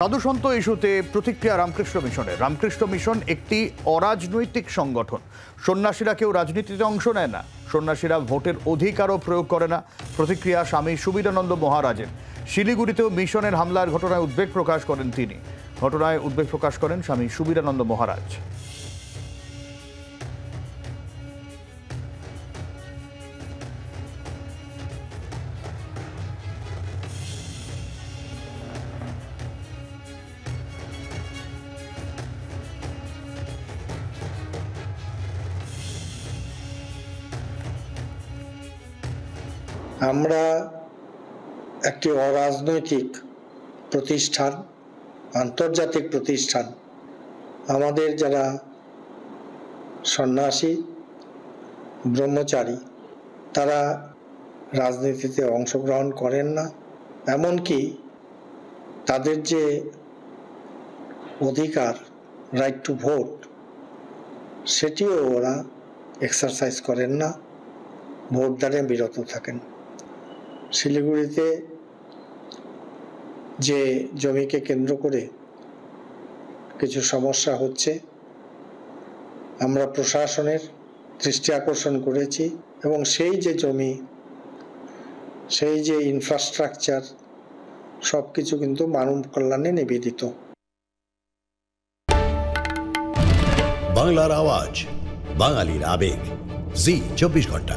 সাধুসন্ত ইস্যুতে প্রতিক্রিয়া রামকৃষ্ণ মিশন একটি অরাজনৈতিক সংগঠন। সন্ন্যাসীরা কেউ রাজনীতিতে অংশ নেয় না, সন্ন্যাসীরা ভোটের অধিকারও প্রয়োগ করে না। প্রতিক্রিয়া স্বামী সুবিধানন্দ মহারাজের। শিলিগুড়িতেও মিশনের হামলার ঘটনায় উদ্বেগ প্রকাশ করেন স্বামী সুবিধানন্দ মহারাজ। আমরা একটি অরাজনৈতিক প্রতিষ্ঠান, আন্তর্জাতিক প্রতিষ্ঠান। আমাদের যারা সন্ন্যাসী ব্রহ্মচারী তারা রাজনীতিতে অংশগ্রহণ করেন না, এমনকি তাদের যে অধিকার, রাইট টু ভোট, সেটিও ওরা এক্সারসাইজ করেন না, ভোটদানে বিরত থাকেন। শিলিগুড়িতে যে জমিকে কেন্দ্র করে কিছু সমস্যা হচ্ছে, আমরা প্রশাসনের দৃষ্টি আকর্ষণ করেছি এবং সেই যে জমি, সেই যে ইনফ্রাস্ট্রাকচার, সব কিছু কিন্তু মানব কল্যাণে নিবেদিত। বাংলার আওয়াজ, বাঙালির আবেগ, জি 24 ঘন্টা।